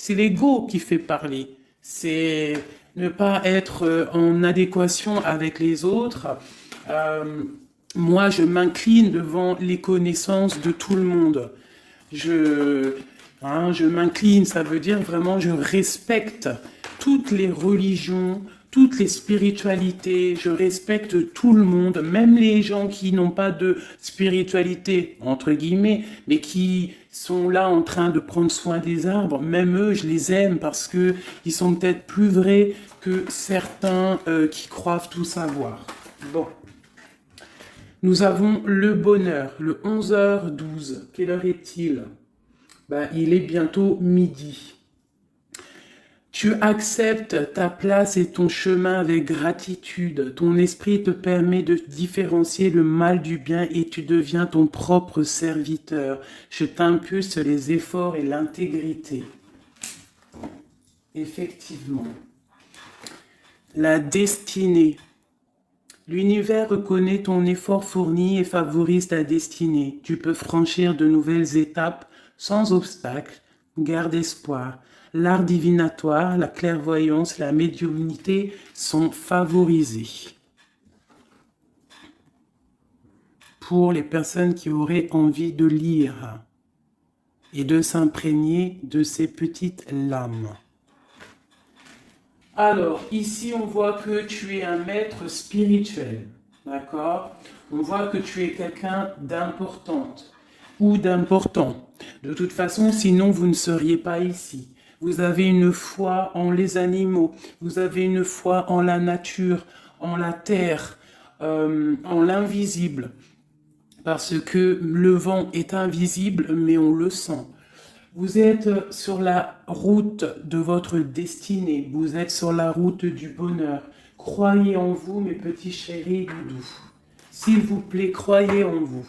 c'est l'ego qui fait parler. C'est ne pas être en adéquation avec les autres. Moi, je m'incline devant les connaissances de tout le monde. Je m'incline, ça veut dire vraiment je respecte toutes les religions, toutes les spiritualités, je respecte tout le monde, même les gens qui n'ont pas de spiritualité, entre guillemets, mais qui sont là en train de prendre soin des arbres, même eux, je les aime parce que ils sont peut-être plus vrais que certains qui croient tout savoir. Bon. Nous avons le bonheur, le 11h12. Quelle heure est-il? Il est bientôt midi. Tu acceptes ta place et ton chemin avec gratitude. Ton esprit te permet de différencier le mal du bien et tu deviens ton propre serviteur. Je t'impulse les efforts et l'intégrité. Effectivement. La destinée. L'univers reconnaît ton effort fourni et favorise ta destinée. Tu peux franchir de nouvelles étapes sans obstacle. Garde espoir. L'art divinatoire, la clairvoyance, la médiumnité sont favorisés. Pour les personnes qui auraient envie de lire et de s'imprégner de ces petites lames. Alors, ici, on voit que tu es un maître spirituel, d'accord? On voit que tu es quelqu'un d'importante ou d'important. De toute façon, sinon, vous ne seriez pas ici. Vous avez une foi en les animaux, vous avez une foi en la nature, en la terre, en l'invisible. Parce que le vent est invisible, mais on le sent. Vous êtes sur la route de votre destinée. Vous êtes sur la route du bonheur. Croyez en vous, mes petits chéris doudous. S'il vous plaît, croyez en vous.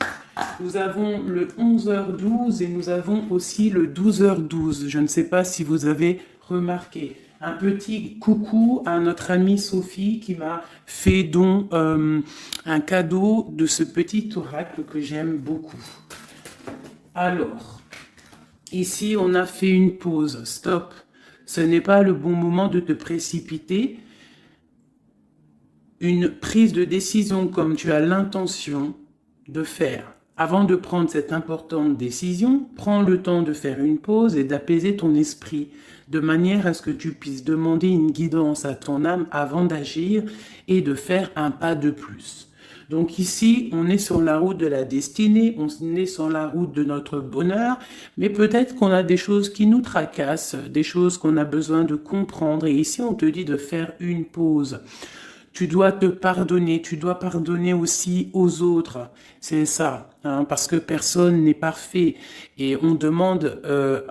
Nous avons le 11h12 et nous avons aussi le 12h12. Je ne sais pas si vous avez remarqué. Un petit coucou à notre amie Sophie qui m'a fait don un cadeau de ce petit oracle que j'aime beaucoup. Alors... ici, on a fait une pause. Stop. Ce n'est pas le bon moment de te précipiter. Une prise de décision comme tu as l'intention de faire. Avant de prendre cette importante décision, prends le temps de faire une pause et d'apaiser ton esprit, de manière à ce que tu puisses demander une guidance à ton âme avant d'agir et de faire un pas de plus. Donc ici, on est sur la route de la destinée, on est sur la route de notre bonheur, mais peut-être qu'on a des choses qui nous tracassent, des choses qu'on a besoin de comprendre. Et ici, on te dit de faire une pause. Tu dois te pardonner, tu dois pardonner aussi aux autres. C'est ça, parce que personne n'est parfait. Et on demande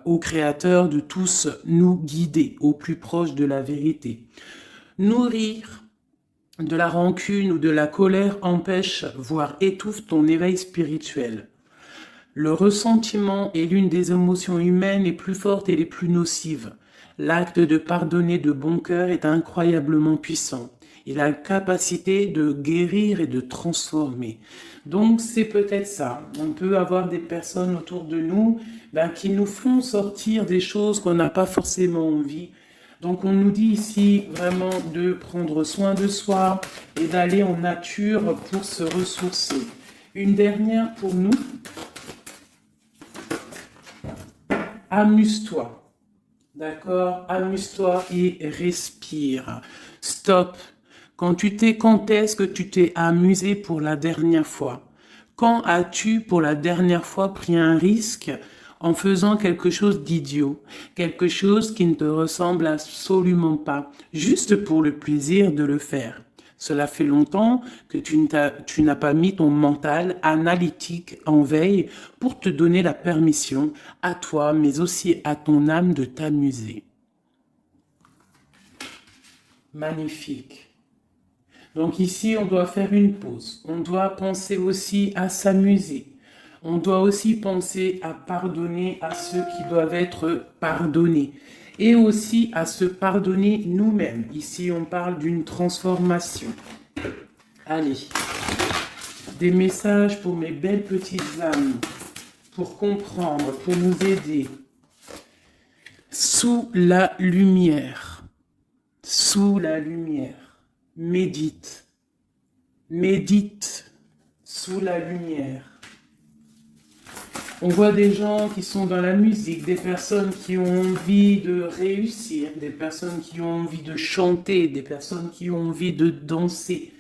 au Créateur de tous nous guider au plus proche de la vérité. Nourrir de la rancune ou de la colère empêche, voire étouffe ton éveil spirituel. Le ressentiment est l'une des émotions humaines les plus fortes et les plus nocives. L'acte de pardonner de bon cœur est incroyablement puissant. Il a la capacité de guérir et de transformer. Donc c'est peut-être ça. On peut avoir des personnes autour de nous qui nous font sortir des choses qu'on n'a pas forcément envie. Donc on nous dit ici vraiment de prendre soin de soi et d'aller en nature pour se ressourcer. Une dernière pour nous. Amuse-toi. D'accord? Amuse-toi et respire. Stop. Quand est-ce que tu t'es amusé pour la dernière fois? Quand as-tu pour la dernière fois pris un risque en faisant quelque chose d'idiot, quelque chose qui ne te ressemble absolument pas, juste pour le plaisir de le faire? Cela fait longtemps que tu n'as pas mis ton mental analytique en veille pour te donner la permission à toi, mais aussi à ton âme de t'amuser. Magnifique. Donc ici, on doit faire une pause. On doit penser aussi à s'amuser. On doit aussi penser à pardonner à ceux qui doivent être pardonnés. Et aussi à se pardonner nous-mêmes. Ici, on parle d'une transformation. Allez. Des messages pour mes belles petites âmes. Pour comprendre, pour nous aider. Sous la lumière. Sous la lumière. Médite. Médite sous la lumière. On voit des gens qui sont dans la musique, des personnes qui ont envie de réussir, des personnes qui ont envie de chanter, des personnes qui ont envie de danser.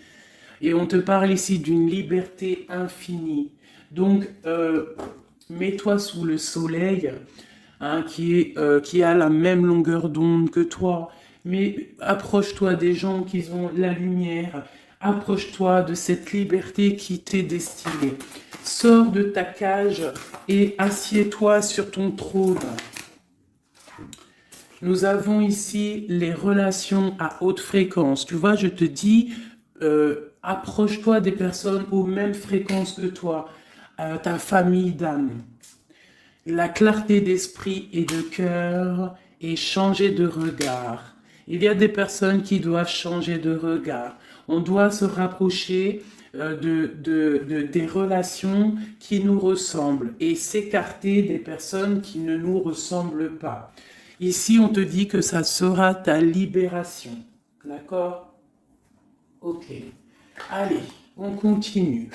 Et on te parle ici d'une liberté infinie. Donc, mets-toi sous le soleil, hein, qui a la même longueur d'onde que toi. Mais approche-toi des gens qui ont la lumière. Approche-toi de cette liberté qui t'est destinée. Sors de ta cage et assieds-toi sur ton trône. Nous avons ici les relations à haute fréquence. Tu vois, je te dis, approche-toi des personnes aux mêmes fréquences que toi, ta famille d'âme. La clarté d'esprit et de cœur et changer de regard. Il y a des personnes qui doivent changer de regard. On doit se rapprocher des relations qui nous ressemblent et s'écarter des personnes qui ne nous ressemblent pas. Ici, on te dit que ça sera ta libération. D'accord? Ok. Allez, on continue.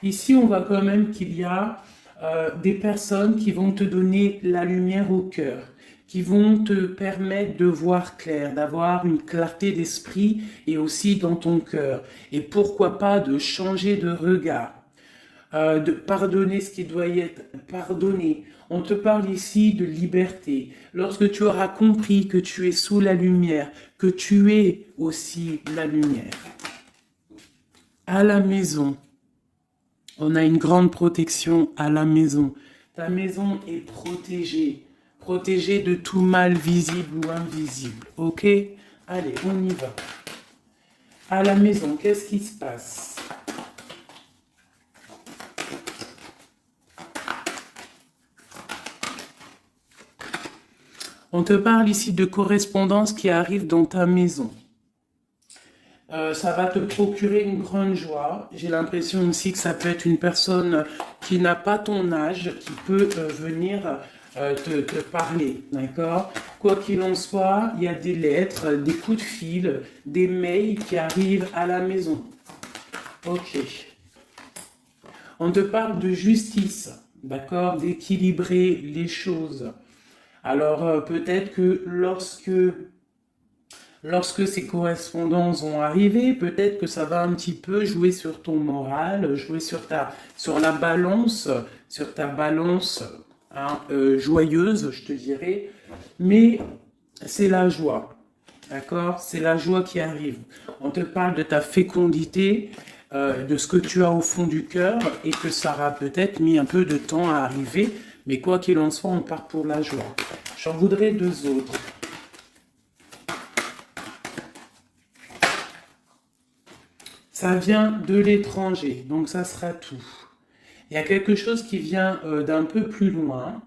Ici, on voit quand même qu'il y a des personnes qui vont te donner la lumière au cœur, qui vont te permettre de voir clair, d'avoir une clarté d'esprit et aussi dans ton cœur. Et pourquoi pas de changer de regard, de pardonner ce qui doit être pardonné. On te parle ici de liberté. Lorsque tu auras compris que tu es sous la lumière, que tu es aussi la lumière. À la maison, on a une grande protection à la maison. Ta maison est protégée. Protégée de tout mal visible ou invisible. Ok? Allez, on y va. À la maison, qu'est-ce qui se passe? On te parle ici de correspondance qui arrive dans ta maison. Ça va te procurer une grande joie. J'ai l'impression aussi que ça peut être une personne qui n'a pas ton âge, qui peut venir te parler, d'accord? Quoi qu'il en soit, il y a des lettres, des coups de fil, des mails qui arrivent à la maison. Ok. On te parle de justice, d'accord? D'équilibrer les choses. Alors, peut-être que lorsque ces correspondances vont arriver, peut-être que ça va un petit peu jouer sur ton moral, jouer sur la balance, sur ta balance hein, joyeuse, je te dirais. Mais c'est la joie, d'accord? C'est la joie qui arrive. On te parle de ta fécondité, de ce que tu as au fond du cœur et que ça aura peut-être mis un peu de temps à arriver. Mais quoi qu'il en soit, on part pour la joie. J'en voudrais deux autres. Ça vient de l'étranger, donc ça sera tout. Il y a quelque chose qui vient d'un peu plus loin.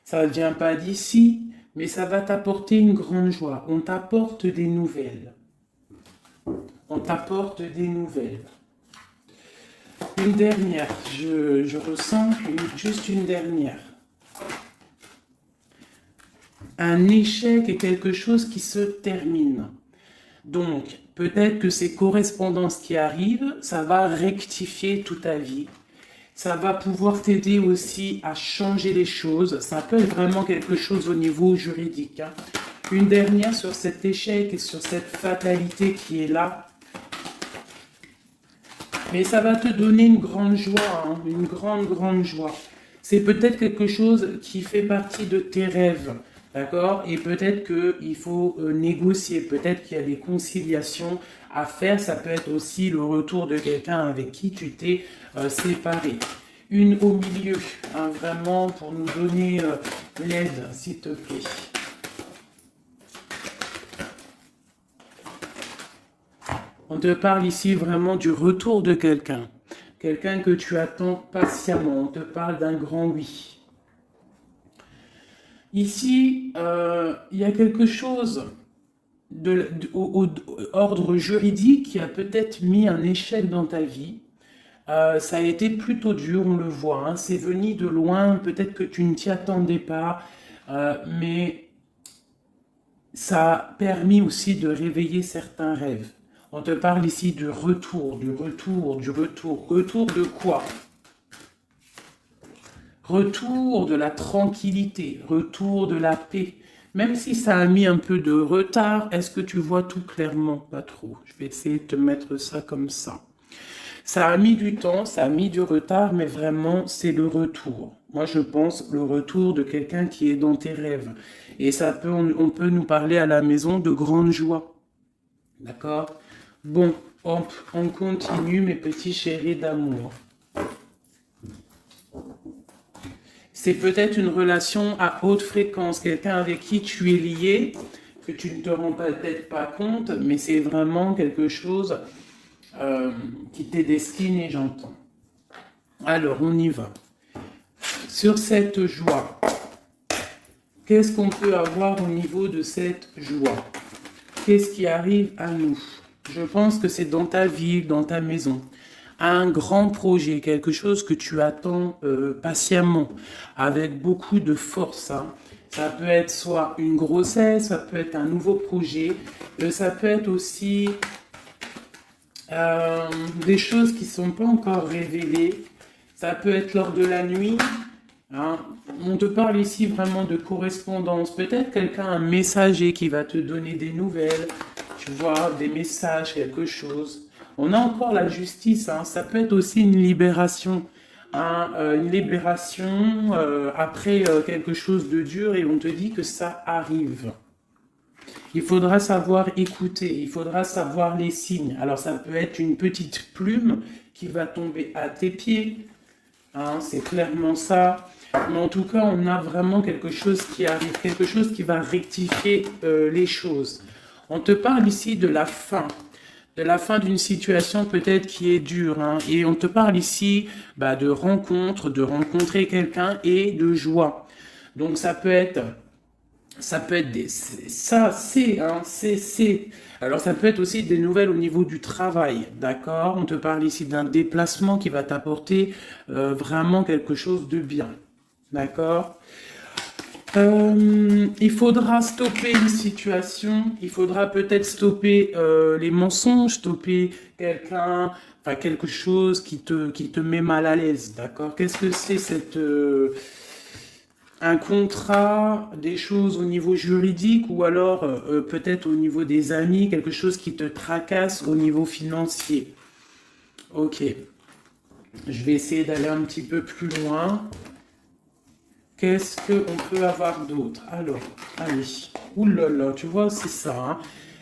Ça ne vient pas d'ici, mais ça va t'apporter une grande joie. On t'apporte des nouvelles. On t'apporte des nouvelles. Une dernière, je ressens juste une dernière. Un échec est quelque chose qui se termine. Donc, peut-être que ces correspondances qui arrivent, ça va rectifier toute ta vie. Ça va pouvoir t'aider aussi à changer les choses. Ça peut être vraiment quelque chose au niveau juridique. Hein. Une dernière sur cet échec et sur cette fatalité qui est là. Mais ça va te donner une grande joie, hein, une grande joie. C'est peut-être quelque chose qui fait partie de tes rêves. D'accord? Et peut-être qu'il faut négocier, peut-être qu'il y a des conciliations à faire. Ça peut être aussi le retour de quelqu'un avec qui tu t'es séparé. Une au milieu, hein, vraiment pour nous donner l'aide, s'il te plaît. On te parle ici vraiment du retour de quelqu'un. Quelqu'un que tu attends patiemment. On te parle d'un grand oui. Ici, il y a quelque chose au ordre juridique qui a peut-être mis un échec dans ta vie. Ça a été plutôt dur, on le voit. Hein, c'est venu de loin, peut-être que tu ne t'y attendais pas. Mais ça a permis aussi de réveiller certains rêves. On te parle ici du retour, du retour, du retour. Retour de quoi? Retour de la tranquillité, retour de la paix. Même si ça a mis un peu de retard, est-ce que tu vois tout clairement? Pas trop. Je vais essayer de te mettre ça comme ça. Ça a mis du temps, ça a mis du retard, mais vraiment, c'est le retour. Moi, je pense le retour de quelqu'un qui est dans tes rêves. Et ça peut, on peut nous parler à la maison de grande joie. D'accord? Bon, hop, on continue, mes petits chéris d'amour. C'est peut-être une relation à haute fréquence, quelqu'un avec qui tu es lié, que tu ne te rends peut-être pas compte, mais c'est vraiment quelque chose qui t'est destiné, j'entends. Alors, on y va. Sur cette joie, qu'est-ce qu'on peut avoir au niveau de cette joie? Qu'est-ce qui arrive à nous? Je pense que c'est dans ta vie, dans ta maison. Un grand projet, quelque chose que tu attends patiemment, avec beaucoup de force. Hein. Ça peut être soit une grossesse, ça peut être un nouveau projet, ça peut être aussi des choses qui ne sont pas encore révélées. Ça peut être lors de la nuit. Hein. On te parle ici vraiment de correspondance. Peut-être quelqu'un, un messager qui va te donner des nouvelles, tu vois, des messages, quelque chose. On a encore la justice, hein. Ça peut être aussi une libération. Hein, une libération après quelque chose de dur et on te dit que ça arrive. Il faudra savoir écouter, il faudra savoir les signes. Alors ça peut être une petite plume qui va tomber à tes pieds. Hein, c'est clairement ça. Mais en tout cas, on a vraiment quelque chose qui arrive, quelque chose qui va rectifier les choses. On te parle ici de la fin d'une situation peut-être qui est dure. Hein, et on te parle ici de rencontre, de rencontrer quelqu'un et de joie. Donc ça peut être des... Ça, c'est... Hein, c'est... Alors ça peut être aussi des nouvelles au niveau du travail, d'accord? On te parle ici d'un déplacement qui va t'apporter vraiment quelque chose de bien, d'accord? Il faudra stopper une situation, il faudra peut-être stopper les mensonges, stopper quelqu'un, enfin quelque chose qui te met mal à l'aise, d'accord? Qu'est-ce que c'est cette... un contrat, des choses au niveau juridique ou alors peut-être au niveau des amis, quelque chose qui te tracasse au niveau financier. Ok, je vais essayer d'aller un petit peu plus loin. Qu'est-ce qu'on peut avoir d'autre? Alors, allez, oulala, tu vois, c'est ça. Hein.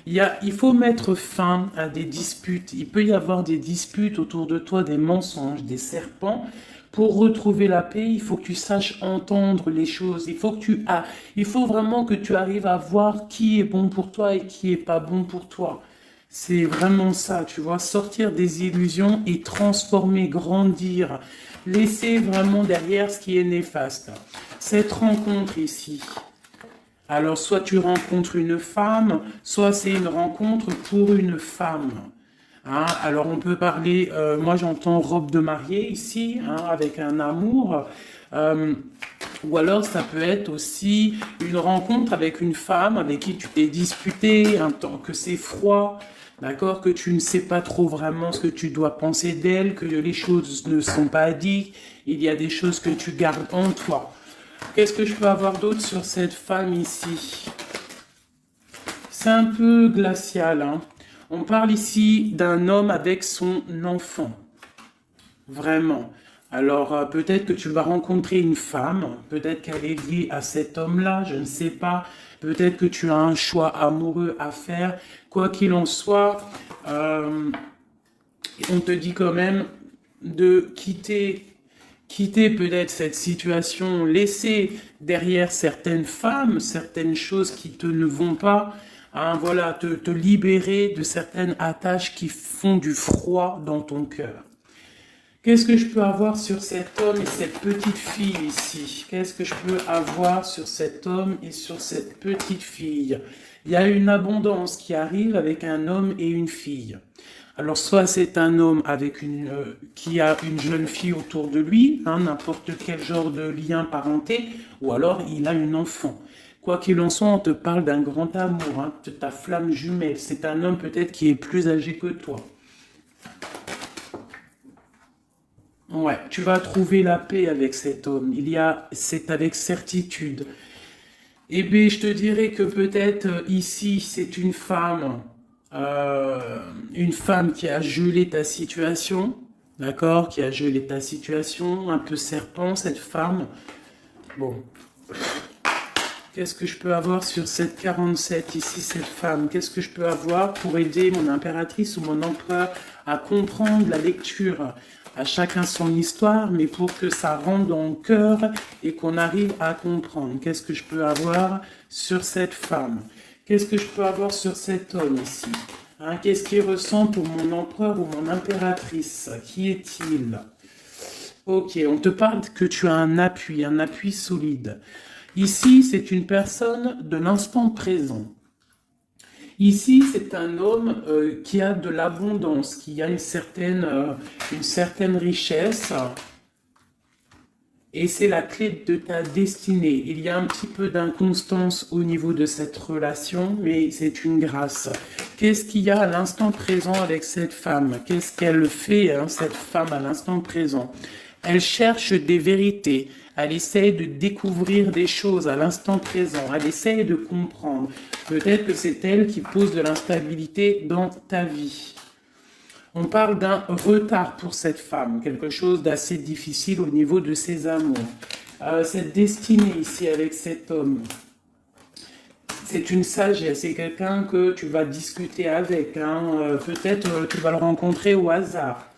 Il faut mettre fin à des disputes. Il peut y avoir des disputes autour de toi, des mensonges, des serpents. Pour retrouver la paix, il faut que tu saches entendre les choses. Il faut vraiment que tu arrives à voir qui est bon pour toi et qui est pas bon pour toi. C'est vraiment ça, tu vois, sortir des illusions et transformer, grandir, laisser vraiment derrière ce qui est néfaste. Cette rencontre ici, alors soit tu rencontres une femme, soit c'est une rencontre pour une femme. Hein, alors on peut parler, moi j'entends robe de mariée ici, hein, avec un amour, ou alors ça peut être aussi une rencontre avec une femme avec qui tu t'es disputé, un temps que c'est froid, d'accord, que tu ne sais pas trop vraiment ce que tu dois penser d'elle, que les choses ne sont pas dites, il y a des choses que tu gardes en toi. Qu'est-ce que je peux avoir d'autre sur cette femme ici? C'est un peu glacial, hein. On parle ici d'un homme avec son enfant. Vraiment. Alors, peut-être que tu vas rencontrer une femme, peut-être qu'elle est liée à cet homme-là, je ne sais pas. Peut-être que tu as un choix amoureux à faire. Quoi qu'il en soit, on te dit quand même de quitter peut-être cette situation, laisser derrière certaines femmes, certaines choses qui ne vont pas, hein, voilà, te libérer de certaines attaches qui font du froid dans ton cœur. Qu'est-ce que je peux avoir sur cet homme et cette petite fille ici? Qu'est-ce que je peux avoir sur cet homme et sur cette petite fille? Il y a une abondance qui arrive avec un homme et une fille. Alors, soit c'est un homme avec qui a une jeune fille autour de lui, hein, n'importe quel genre de lien parenté, ou alors il a une enfant. Quoi qu'il en soit, on te parle d'un grand amour, hein, de ta flamme jumelle. C'est un homme peut-être qui est plus âgé que toi. Ouais, tu vas trouver la paix avec cet homme. C'est avec certitude. Eh bien, je te dirais que peut-être ici, c'est une femme qui a gelé ta situation, d'accord, qui a gelé ta situation, un peu serpent, cette femme. Bon, qu'est-ce que je peux avoir sur cette 47 ici, cette femme? Qu'est-ce que je peux avoir pour aider mon impératrice ou mon empereur à comprendre la lecture? À chacun son histoire, mais pour que ça rentre dans le cœur et qu'on arrive à comprendre. Qu'est-ce que je peux avoir sur cette femme? Qu'est-ce que je peux avoir sur cet homme ici? Hein, qu'est-ce qu'il ressent pour mon empereur ou mon impératrice? Qui est-il? Ok, on te parle que tu as un appui solide. Ici, c'est une personne de l'instant présent. Ici, c'est un homme qui a de l'abondance, qui a une certaine richesse, et c'est la clé de ta destinée. Il y a un petit peu d'inconstance au niveau de cette relation, mais c'est une grâce. Qu'est-ce qu'il y a à l'instant présent avec cette femme? Qu'est-ce qu'elle fait, hein, cette femme, à l'instant présent? Elle cherche des vérités. Elle essaie de découvrir des choses à l'instant présent. Elle essaie de comprendre. Peut-être que c'est elle qui pose de l'instabilité dans ta vie. On parle d'un retard pour cette femme, quelque chose d'assez difficile au niveau de ses amours. Cette destinée ici avec cet homme, c'est une sagesse, c'est quelqu'un que tu vas discuter avec. Hein. Peut-être tu vas le rencontrer au hasard.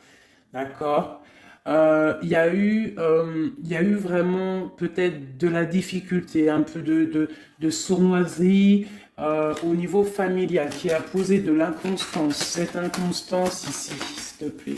D'accord? Il y a eu vraiment peut-être de la difficulté, un peu de sournoiserie au niveau familial qui a posé de l'inconstance. Cette inconstance ici, s'il te plaît.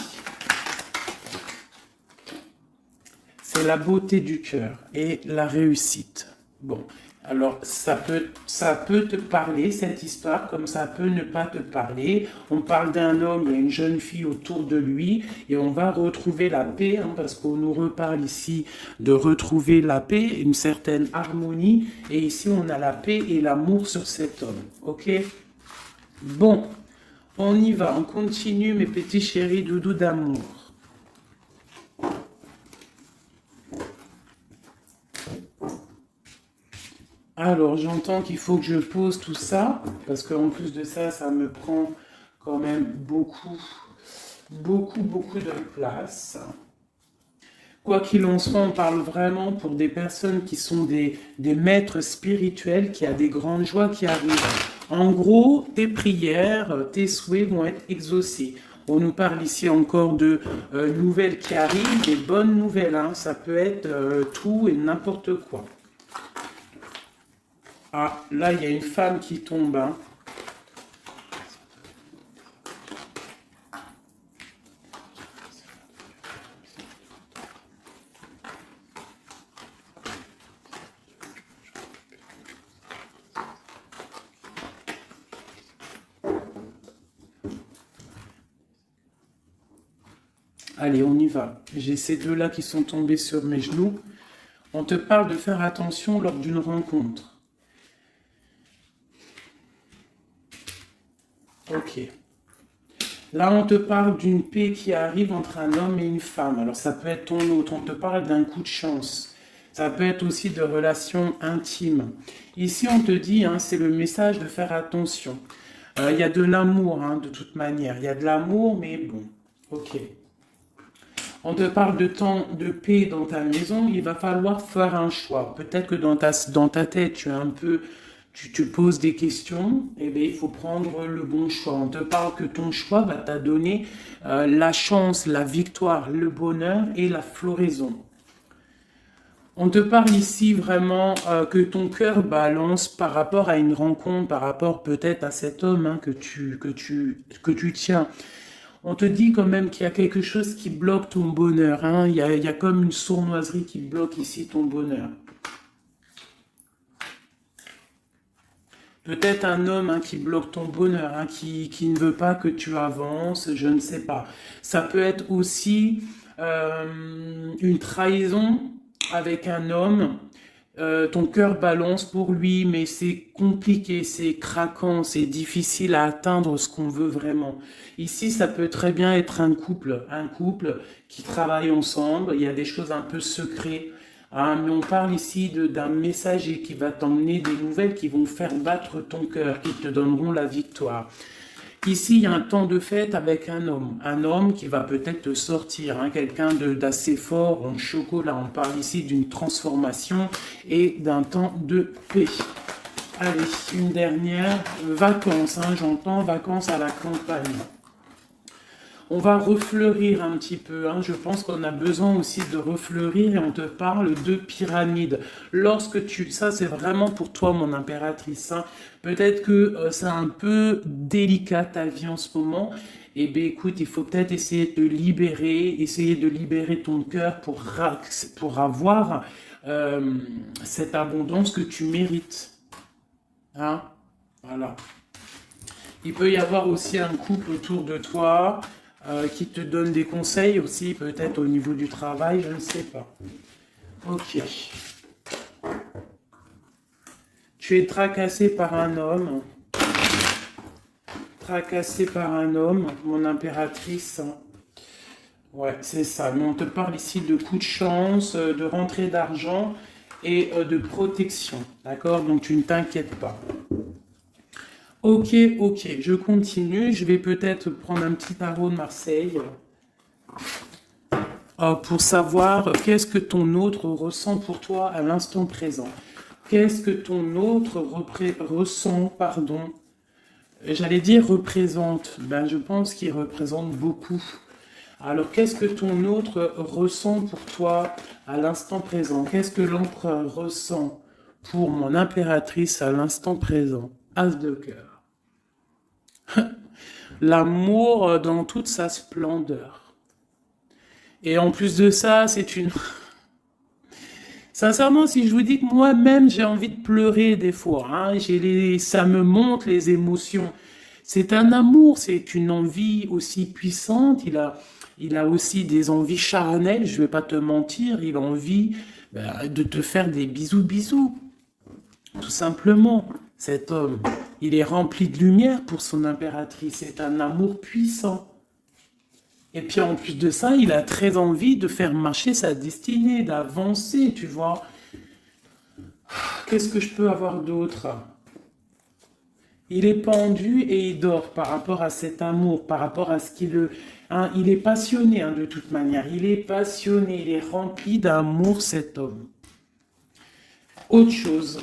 C'est la beauté du cœur et la réussite. Bon, alors ça peut te parler, cette histoire, comme ça peut ne pas te parler. On parle d'un homme, il y a une jeune fille autour de lui, et on va retrouver la paix, hein, parce qu'on nous reparle ici de retrouver la paix, une certaine harmonie, et ici on a la paix et l'amour sur cet homme, ok? Bon, on y va, on continue mes petits chéris doudous d'amour. Alors, j'entends qu'il faut que je pose tout ça, parce qu'en plus de ça, ça me prend quand même beaucoup de place. Quoi qu'il en soit, on parle vraiment pour des personnes qui sont des maîtres spirituels, qui a des grandes joies qui arrivent. En gros, tes prières, tes souhaits vont être exaucés. On nous parle ici encore de nouvelles qui arrivent, des bonnes nouvelles, hein. Ça peut être tout et n'importe quoi. Ah, là, il y a une femme qui tombe. Hein. Allez, on y va. J'ai ces deux-là qui sont tombés sur mes genoux. On te parle de faire attention lors d'une rencontre. Ok. Là, on te parle d'une paix qui arrive entre un homme et une femme. Alors, ça peut être ton autre. On te parle d'un coup de chance. Ça peut être aussi de relations intimes. Ici, on te dit, hein, c'est le message de faire attention. Il y a de l'amour, hein, de toute manière. Il y a de l'amour, mais bon. Ok. On te parle de temps de paix dans ta maison. Il va falloir faire un choix. Peut-être que dans ta tête, tu te poses des questions, eh bien, il faut prendre le bon choix. On te parle que ton choix va te donner la chance, la victoire, le bonheur et la floraison. On te parle ici vraiment que ton cœur balance par rapport à une rencontre, par rapport peut-être à cet homme, hein, que tu tiens. On te dit quand même qu'il y a quelque chose qui bloque ton bonheur. Hein. Il y a comme une sournoiserie qui bloque ici ton bonheur. Peut-être un homme hein, qui bloque ton bonheur, hein, qui ne veut pas que tu avances, je ne sais pas. Ça peut être aussi une trahison avec un homme. Ton cœur balance pour lui, mais c'est compliqué, c'est craquant, c'est difficile à atteindre ce qu'on veut vraiment. Ici, ça peut très bien être un couple qui travaille ensemble. Il y a des choses un peu secrètes. Ah, mais on parle ici d'un messager qui va t'emmener des nouvelles qui vont faire battre ton cœur, qui te donneront la victoire. Ici, il y a un temps de fête avec un homme qui va peut-être te sortir, hein, quelqu'un d'assez fort en chocolat. On parle ici d'une transformation et d'un temps de paix. Allez, une dernière, vacances, hein, j'entends vacances à la campagne. On va refleurir un petit peu, hein. Je pense qu'on a besoin aussi de refleurir et on te parle de pyramide. Ça c'est vraiment pour toi mon impératrice, hein. Peut-être que c'est un peu délicat ta vie en ce moment. Eh bien écoute, il faut peut-être essayer de libérer ton cœur pour avoir cette abondance que tu mérites. Hein? Voilà. Il peut y avoir aussi un couple autour de toi qui te donne des conseils aussi, peut-être au niveau du travail, je ne sais pas. Ok. Tu es tracassé par un homme. Tracassé par un homme, mon impératrice. Ouais, c'est ça. Mais on te parle ici de coups de chance, de rentrée d'argent et de protection. D'accord? Donc tu ne t'inquiètes pas. Ok, je continue. Je vais peut-être prendre un petit tarot de Marseille pour savoir qu'est-ce que ton autre ressent pour toi à l'instant présent. Qu'est-ce que ton autre ressent, pardon. J'allais dire représente. Ben, je pense qu'il représente beaucoup. Alors, qu'est-ce que ton autre ressent pour toi à l'instant présent? Qu'est-ce que l'empereur ressent pour mon impératrice à l'instant présent? As de cœur. L'amour dans toute sa splendeur. Et en plus de ça, c'est une... Sincèrement, si je vous dis que moi-même, j'ai envie de pleurer des fois, hein, ça me monte les émotions. C'est un amour, c'est une envie aussi puissante. Il a aussi des envies charnelles, je vais pas te mentir. Il a envie de te faire des bisous. Tout simplement. Cet homme, il est rempli de lumière pour son impératrice. C'est un amour puissant. Et puis en plus de ça, il a très envie de faire marcher sa destinée, d'avancer, tu vois. Qu'est-ce que je peux avoir d'autre? Il est pendu et il dort par rapport à cet amour, par rapport à ce qu'il... Hein, il est passionné hein, de toute manière. Il est passionné, il est rempli d'amour cet homme. Autre chose...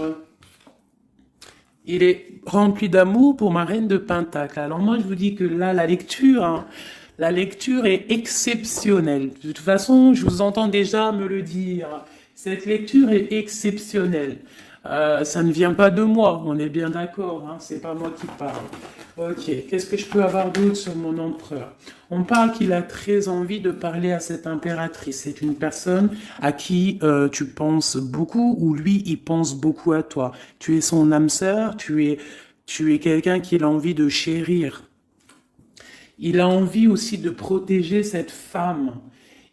Il est rempli d'amour pour ma reine de Pentacle. Alors moi, je vous dis que là, la lecture est exceptionnelle. De toute façon, je vous entends déjà me le dire. Cette lecture est exceptionnelle. Ça ne vient pas de moi, on est bien d'accord, hein, c'est pas moi qui parle. Ok, qu'est-ce que je peux avoir d'autre sur mon empereur? On parle qu'il a très envie de parler à cette impératrice. C'est une personne à qui tu penses beaucoup ou lui, il pense beaucoup à toi. Tu es son âme sœur, tu es quelqu'un qu'il a envie de chérir. Il a envie aussi de protéger cette femme.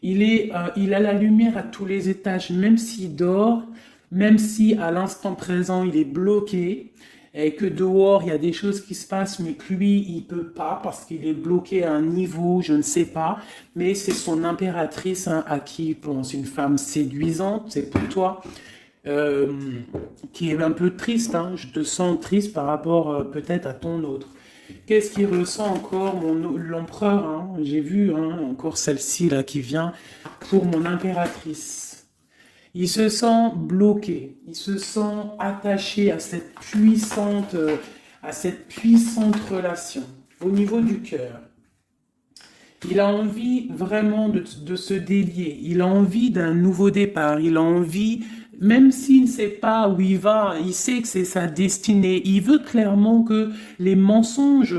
Il a la lumière à tous les étages, même s'il dort, même si à l'instant présent il est bloqué, et que dehors il y a des choses qui se passent, mais que lui il peut pas parce qu'il est bloqué à un niveau, je ne sais pas, mais c'est son impératrice hein, à qui il pense, une femme séduisante, c'est pour toi, qui est un peu triste, hein, je te sens triste par rapport peut-être à ton autre. Qu'est-ce qu'il ressent encore, l'empereur hein, j'ai vu hein, encore celle-ci là qui vient pour mon impératrice. Il se sent bloqué, il se sent attaché à cette puissante relation au niveau du cœur. Il a envie vraiment de se délier, il a envie d'un nouveau départ, il a envie, même s'il ne sait pas où il va, il sait que c'est sa destinée, il veut clairement que les mensonges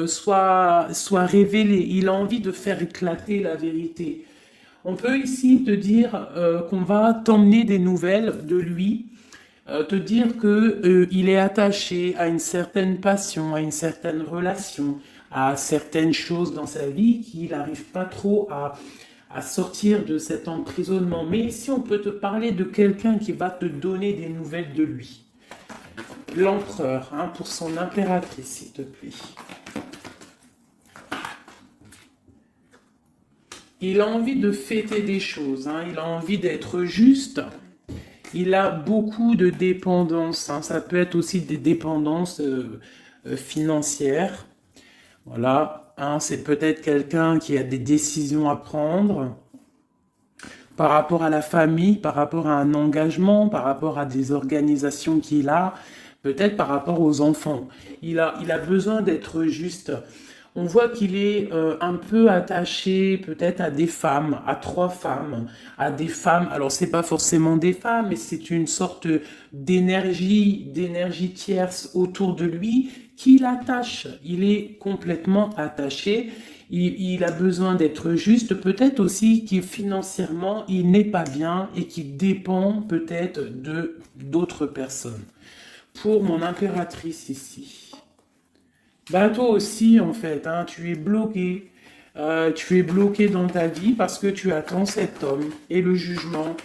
soient révélés, il a envie de faire éclater la vérité. On peut ici te dire qu'on va t'emmener des nouvelles de lui. te dire que il est attaché à une certaine passion, à une certaine relation, à certaines choses dans sa vie qu'il n'arrive pas trop à sortir de cet emprisonnement. Mais ici, on peut te parler de quelqu'un qui va te donner des nouvelles de lui. L'empereur, hein, pour son impératrice, s'il te plaît. Il a envie de fêter des choses, hein, il a envie d'être juste. Il a beaucoup de dépendances, hein, ça peut être aussi des dépendances financières. Voilà, hein, c'est peut-être quelqu'un qui a des décisions à prendre par rapport à la famille, par rapport à un engagement, par rapport à des organisations qu'il a, peut-être par rapport aux enfants. Il a besoin d'être juste. On voit qu'il est un peu attaché peut-être à des femmes, à 3 femmes, à des femmes. Alors c'est pas forcément des femmes, mais c'est une sorte d'énergie tierce autour de lui qui l'attache. Il est complètement attaché. Il a besoin d'être juste. Peut-être aussi qu'il financièrement il n'est pas bien et qu'il dépend peut-être de d'autres personnes. Pour mon impératrice ici. Bah toi aussi en fait, hein, tu es bloqué. Tu es bloqué dans ta vie parce que tu attends cet homme et le jugement.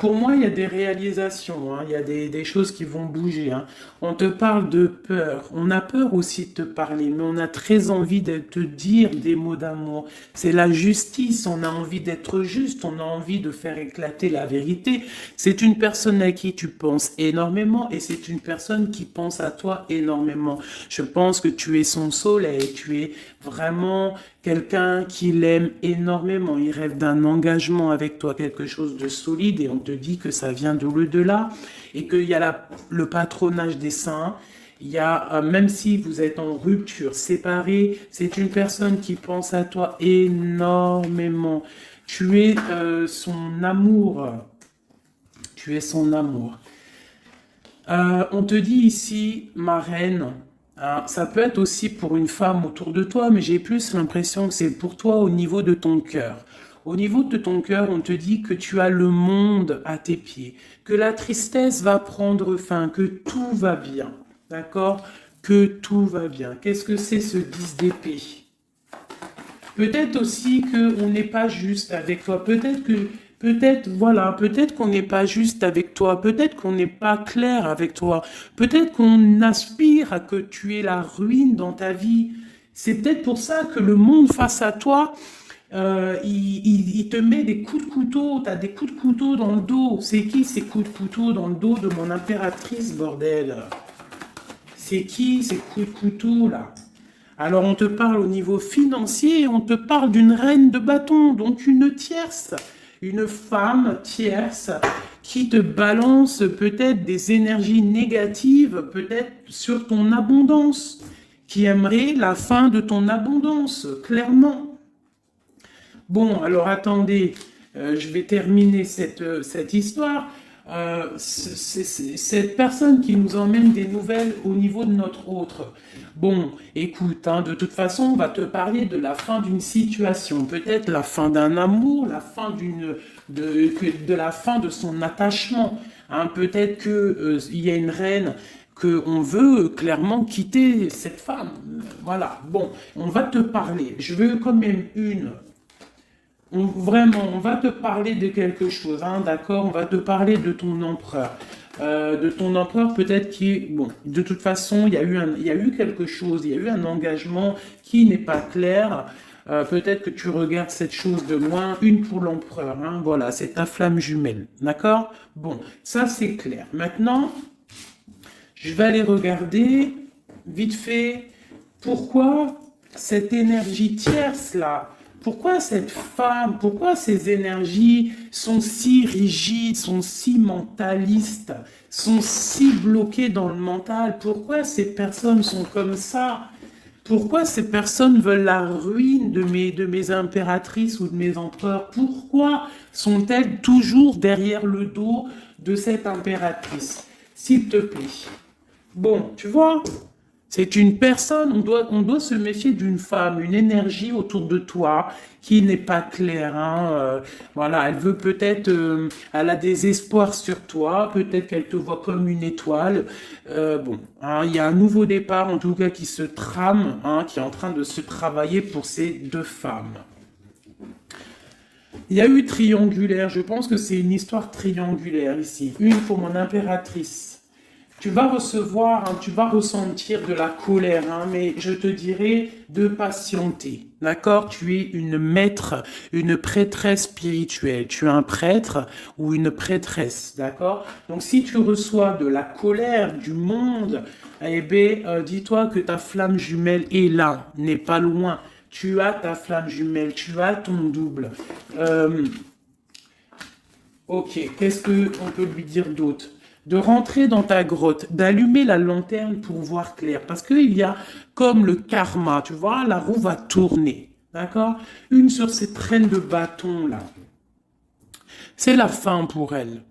Pour moi, il y a des réalisations, hein, il y a des choses qui vont bouger. Hein. On te parle de peur. On a peur aussi de te parler, mais on a très envie de te dire des mots d'amour. C'est la justice. On a envie d'être juste. On a envie de faire éclater la vérité. C'est une personne à qui tu penses énormément et c'est une personne qui pense à toi énormément. Je pense que tu es son soleil. Tu es vraiment quelqu'un qui l'aime énormément. Il rêve d'un engagement avec toi, quelque chose de solide et on te dit que ça vient de l'au-delà et qu'il y a le patronage des saints. Il y a, même si vous êtes en rupture, séparés, c'est une personne qui pense à toi énormément. Tu es son amour. Tu es son amour. On te dit ici, ma reine, hein, ça peut être aussi pour une femme autour de toi, mais j'ai plus l'impression que c'est pour toi au niveau de ton cœur. Au niveau de ton cœur, on te dit que tu as le monde à tes pieds, que la tristesse va prendre fin, que tout va bien, d'accord? Que tout va bien. Qu'est-ce que c'est ce 10 d'épée? Peut-être aussi qu'on n'est pas juste avec toi, peut-être qu'on n'est pas juste avec toi, peut-être qu'on n'est pas clair avec toi, peut-être qu'on aspire à que tu aies la ruine dans ta vie. C'est peut-être pour ça que le monde face à toi, il te met des coups de couteau, tu as des coups de couteau dans le dos. C'est qui ces coups de couteau dans le dos de mon impératrice, bordel? C'est qui ces coups de couteau là? Alors on te parle au niveau financier, on te parle d'une reine de bâton, donc une tierce, une femme tierce qui te balance peut-être des énergies négatives, peut-être sur ton abondance, qui aimerait la fin de ton abondance, clairement. Bon, alors attendez, je vais terminer cette histoire. C'est cette personne qui nous emmène des nouvelles au niveau de notre autre. Bon, écoute, hein, de toute façon, on va te parler de la fin d'une situation, peut-être la fin d'un amour, la fin de la fin de son attachement. Hein, peut-être que il y a une reine qu'on veut clairement quitter cette femme. Voilà. Bon, on va te parler. Je veux quand même vraiment, on va te parler de quelque chose, hein, d'accord? On va te parler de ton empereur. De ton empereur peut-être qui est... Bon, de toute façon, il y a eu quelque chose, il y a eu un engagement qui n'est pas clair. Peut-être que tu regardes cette chose de loin, une pour l'empereur, hein, voilà, c'est ta flamme jumelle, d'accord? Bon, ça c'est clair. Maintenant, je vais aller regarder, vite fait, pourquoi cette énergie tierce là, pourquoi cette femme, pourquoi ces énergies sont si rigides, sont si mentalistes, sont si bloquées dans le mental? Pourquoi ces personnes sont comme ça? Pourquoi ces personnes veulent la ruine de mes impératrices ou de mes empereurs? Pourquoi sont-elles toujours derrière le dos de cette impératrice? S'il te plaît. Bon, tu vois, C'est une personne, on doit se méfier d'une femme, une énergie autour de toi qui n'est pas claire. Hein, voilà, elle veut peut-être, elle a des espoirs sur toi, peut-être qu'elle te voit comme une étoile. Bon, hein, il y a un nouveau départ, en tout cas, qui se trame, hein, qui est en train de se travailler pour ces deux femmes. Il y a eu triangulaire, je pense que c'est une histoire triangulaire ici. Une pour mon impératrice. Tu vas recevoir, hein, tu vas ressentir de la colère, hein, mais je te dirais de patienter. D'accord? Tu es une maître, une prêtresse spirituelle. Tu es un prêtre ou une prêtresse. D'accord? Donc si tu reçois de la colère du monde, eh bien, dis-toi que ta flamme jumelle est là, n'est pas loin. Tu as ta flamme jumelle, tu as ton double. Ok, qu'est-ce qu'on peut lui dire d'autre? De rentrer dans ta grotte, d'allumer la lanterne pour voir clair. Parce qu'il y a comme le karma, tu vois, la roue va tourner. D'accord? Une sur ces traînes de bâton là. C'est la fin pour elle.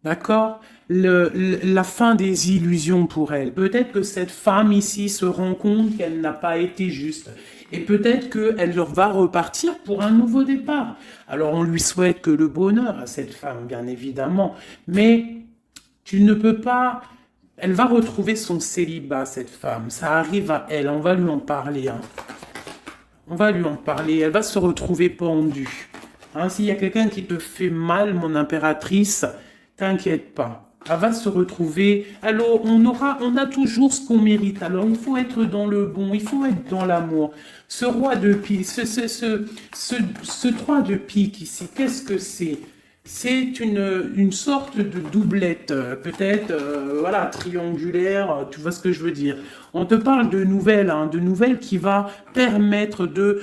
D'accord? La fin des illusions pour elle. Peut-être que cette femme ici se rend compte qu'elle n'a pas été juste. Et peut-être qu'elle va repartir pour un nouveau départ. Alors on lui souhaite que le bonheur à cette femme, bien évidemment. Mais tu ne peux pas... Elle va retrouver son célibat, cette femme. Ça arrive à elle. On va lui en parler. Hein. On va lui en parler. Elle va se retrouver pendue. Hein, s'il y a quelqu'un qui te fait mal, mon impératrice, t'inquiète pas. Elle va se retrouver. Alors, on a toujours ce qu'on mérite. Alors, il faut être dans le bon, il faut être dans l'amour. Ce roi de pique, ce 3 de pique ici, qu'est-ce que c'est? C'est une sorte de doublette, peut-être, voilà, triangulaire, tu vois ce que je veux dire. On te parle de nouvelles, hein, de nouvelles qui va permettre de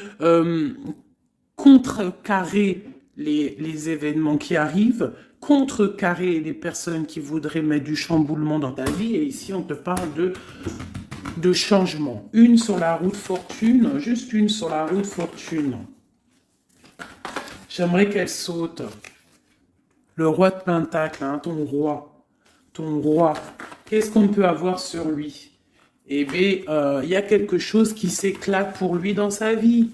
contrecarrer les événements qui arrivent, contrecarrer les personnes qui voudraient mettre du chamboulement dans ta vie. Et ici, on te parle de changement. Une sur la route fortune, juste une sur la route fortune. J'aimerais qu'elle saute. Le roi de Pentacle, hein, ton roi. Qu'est-ce qu'on peut avoir sur lui? Eh bien, il y a quelque chose qui s'éclate pour lui dans sa vie.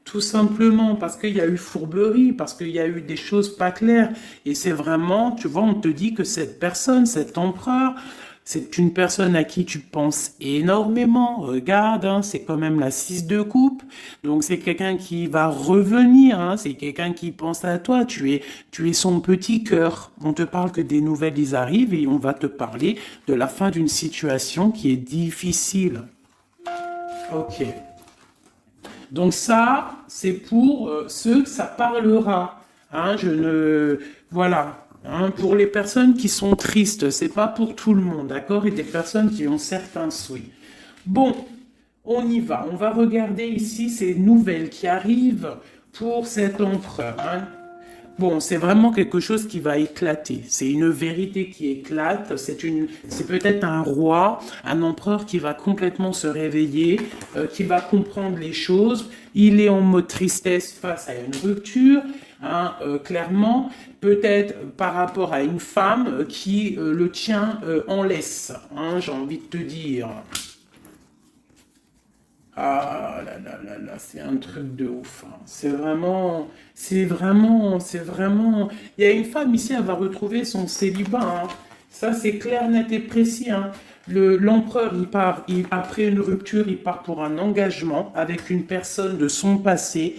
Tout simplement parce qu'il y a eu fourberie, parce qu'il y a eu des choses pas claires. Et c'est vraiment, tu vois, on te dit que cette personne, cet empereur, c'est une personne à qui tu penses énormément. Regarde, hein, c'est quand même la 6 de coupe. Donc c'est quelqu'un qui va revenir, hein, c'est quelqu'un qui pense à toi. Tu es son petit cœur. On te parle que des nouvelles, ils arrivent et on va te parler de la fin d'une situation qui est difficile. Ok. Donc ça, c'est pour ceux que ça parlera. Hein, voilà. Hein, pour les personnes qui sont tristes, c'est pas pour tout le monde, d'accord? Et des personnes qui ont certains souhaits. Bon, on y va. On va regarder ici ces nouvelles qui arrivent pour cet empereur. Hein. Bon, c'est vraiment quelque chose qui va éclater. C'est une vérité qui éclate. C'est peut-être un roi, un empereur qui va complètement se réveiller, qui va comprendre les choses. Il est en mode tristesse face à une rupture, hein, clairement. Peut-être par rapport à une femme qui le tient en laisse, hein, j'ai envie de te dire. Ah là là là là, c'est un truc de ouf. Hein. C'est vraiment... Il y a une femme ici, elle va retrouver son célibat. Hein. Ça, c'est clair, net et précis. Hein. L'empereur, après une rupture, il part pour un engagement avec une personne de son passé.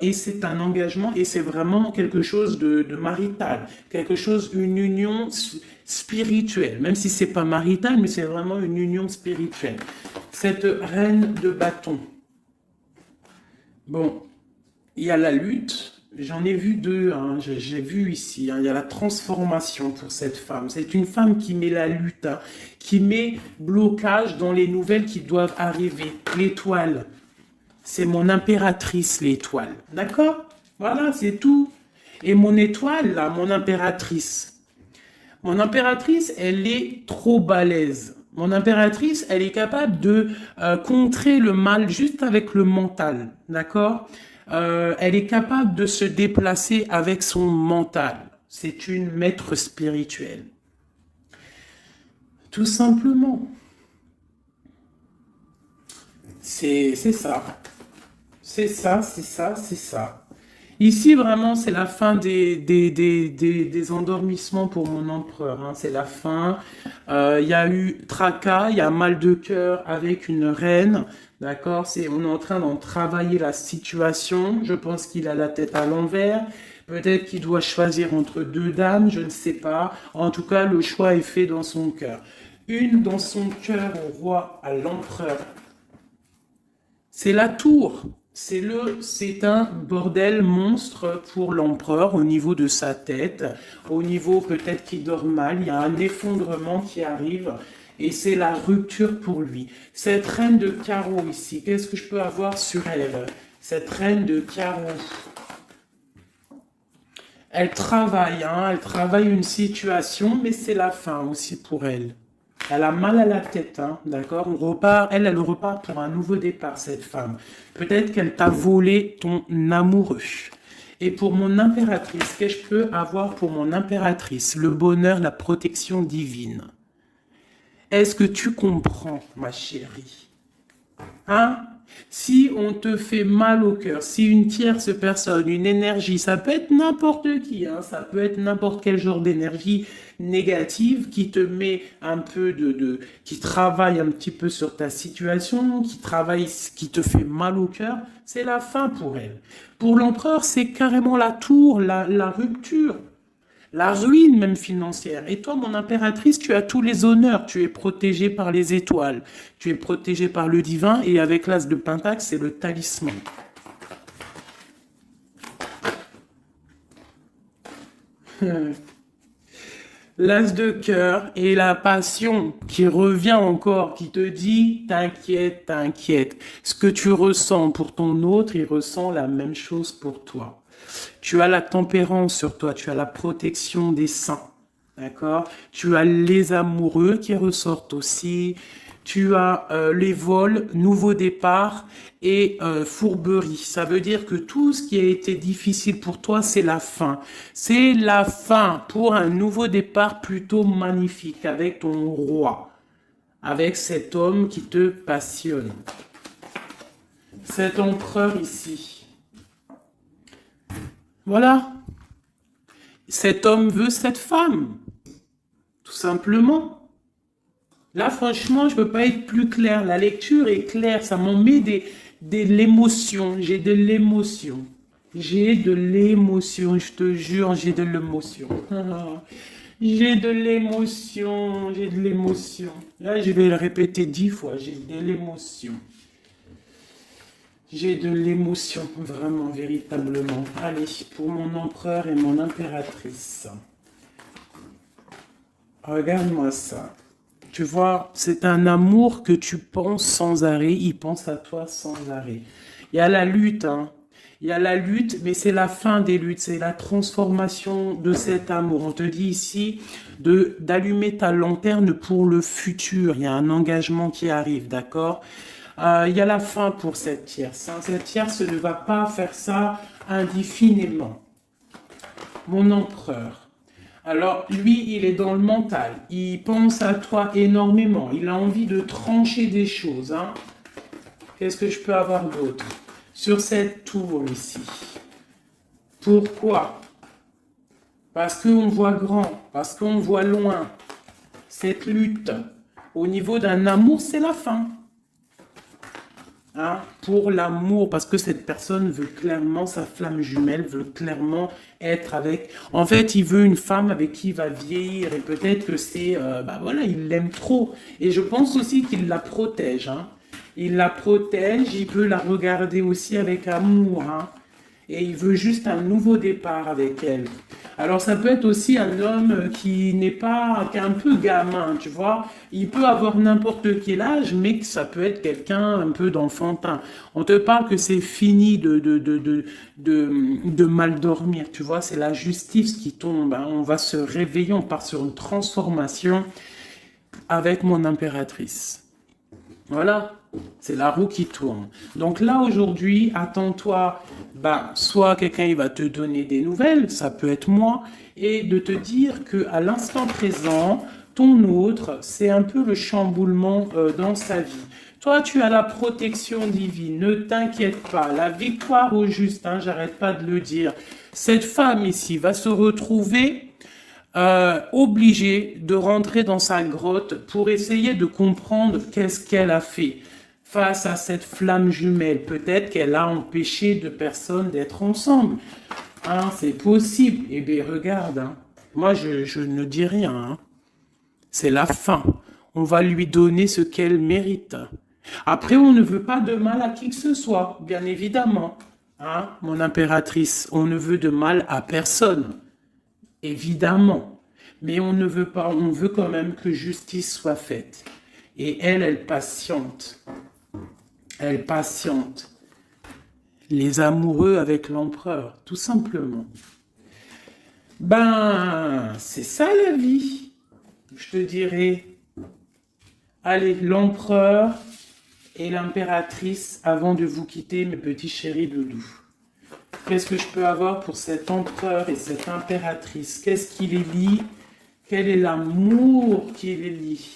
Et c'est un engagement et c'est vraiment quelque chose de marital, une union spirituelle, même si c'est pas marital, mais c'est vraiment une union spirituelle. Cette reine de bâton. Bon, il y a la lutte. J'en ai vu deux, hein, j'ai vu ici, hein, il y a la transformation pour cette femme. C'est une femme qui met la lutte, hein, qui met blocage dans les nouvelles qui doivent arriver. L'étoile. C'est mon impératrice, l'étoile. D'accord? Voilà, c'est tout. Et mon étoile, là, mon impératrice, elle est trop balèze. Mon impératrice, elle est capable de contrer le mal juste avec le mental. D'accord? Elle est capable de se déplacer avec son mental. C'est une maître spirituelle. Tout simplement. C'est ça. C'est ça, c'est ça, c'est ça. Ici, vraiment, c'est la fin des endormissements pour mon empereur, hein. C'est la fin. Il y a eu tracas, il y a mal de cœur avec une reine. D'accord? On est en train d'en travailler la situation. Je pense qu'il a la tête à l'envers. Peut-être qu'il doit choisir entre deux dames, je ne sais pas. En tout cas, le choix est fait dans son cœur. Une dans son cœur au roi, à l'empereur. C'est la tour. C'est un bordel monstre pour l'empereur au niveau de sa tête, au niveau peut-être qu'il dort mal, il y a un effondrement qui arrive et c'est la rupture pour lui. Cette reine de carreau ici, qu'est-ce que je peux avoir sur elle? Cette reine de carreau, elle travaille une situation, mais c'est la fin aussi pour elle. Elle a mal à la tête, hein, d'accord? On repart, elle repart pour un nouveau départ, cette femme. Peut-être qu'elle t'a volé ton amoureux. Et pour mon impératrice, qu'est-ce que je peux avoir pour mon impératrice? Le bonheur, la protection divine. Est-ce que tu comprends, ma chérie? Hein? Si on te fait mal au cœur, si une tierce personne, une énergie, ça peut être n'importe qui, hein, ça peut être n'importe quel genre d'énergie négative qui te met un peu qui travaille un petit peu sur ta situation, qui te fait mal au cœur, c'est la fin pour elle. Pour l'empereur, c'est carrément la tour, la rupture. La ruine même financière. Et toi, mon impératrice, tu as tous les honneurs. Tu es protégée par les étoiles. Tu es protégée par le divin. Et avec l'as de Pentacle, c'est le talisman. L'as de cœur et la passion qui revient encore, qui te dit, t'inquiète, t'inquiète. Ce que tu ressens pour ton autre, il ressent la même chose pour toi. Tu as la tempérance sur toi, tu as la protection des saints, d'accord? Tu as les amoureux qui ressortent aussi, tu as les vols, nouveau départ et fourberie. Ça veut dire que tout ce qui a été difficile pour toi, c'est la fin. C'est la fin pour un nouveau départ plutôt magnifique avec ton roi, avec cet homme qui te passionne. Cet empereur ici. Voilà. Cet homme veut cette femme. Tout simplement. Là, franchement, je ne peux pas être plus clair. La lecture est claire. Ça m'en met de l'émotion. J'ai de l'émotion. J'ai de l'émotion. Je te jure, j'ai de l'émotion. J'ai de l'émotion. J'ai de l'émotion. Là, je vais le répéter 10 fois. J'ai de l'émotion. J'ai de l'émotion, vraiment, véritablement. Allez, pour mon empereur et mon impératrice. Regarde-moi ça. Tu vois, c'est un amour que tu penses sans arrêt. Il pense à toi sans arrêt. Il y a la lutte, hein. Il y a la lutte, mais c'est la fin des luttes. C'est la transformation de cet amour. On te dit ici d'allumer ta lanterne pour le futur. Il y a un engagement qui arrive, d'accord? Il y a la fin pour cette tierce. Hein. Cette tierce ne va pas faire ça indéfiniment. Mon empereur. Alors, lui, il est dans le mental. Il pense à toi énormément. Il a envie de trancher des choses. Hein. Qu'est-ce que je peux avoir d'autre? Sur cette tour ici. Pourquoi? Parce qu'on voit grand. Parce qu'on voit loin. Cette lutte, au niveau d'un amour, c'est la fin. Hein, pour l'amour, parce que cette personne veut clairement, sa flamme jumelle veut clairement être avec... En fait, il veut une femme avec qui il va vieillir, et peut-être que c'est... voilà, il l'aime trop. Et je pense aussi qu'il la protège. Hein. Il la protège, il peut la regarder aussi avec amour. Hein. Et il veut juste un nouveau départ avec elle. Alors ça peut être aussi un homme qui n'est pas, qui est un peu gamin, tu vois. Il peut avoir n'importe quel âge, mais que ça peut être quelqu'un un peu d'enfantin. On te parle que c'est fini de mal dormir, tu vois. C'est la justice qui tombe. Hein. On va se réveiller, on part sur une transformation avec mon impératrice. Voilà. C'est la roue qui tourne. Donc là, aujourd'hui, attends-toi, soit quelqu'un il va te donner des nouvelles, ça peut être moi, et de te dire qu'à l'instant présent, Ton autre, c'est un peu le chamboulement dans sa vie. Toi, tu as la protection divine, ne t'inquiète pas, la victoire au juste, hein, j'arrête pas de le dire. Cette femme ici va se retrouver obligée de rentrer dans sa grotte pour essayer de comprendre qu'est-ce qu'elle a fait face à cette flamme jumelle. Peut-être qu'elle a empêché deux personnes d'être ensemble. Hein, c'est possible. Eh bien, regarde, hein. Moi, je ne dis rien. Hein. C'est la fin. On va lui donner ce qu'elle mérite. Après, on ne veut pas de mal à qui que ce soit, bien évidemment. Hein, mon impératrice, on ne veut de mal à personne. Évidemment. Mais on ne veut pas, on veut quand même que justice soit faite. Et elle patiente. Elle patiente. Les amoureux avec l'empereur, tout simplement. Ben, c'est ça la vie. Je te dirais. Allez, l'empereur et l'impératrice, avant de vous quitter, mes petits chéris doudous. Qu'est-ce que je peux avoir pour cet empereur et cette impératrice? Qu'est-ce qui les lie? Quel est l'amour qui les lie?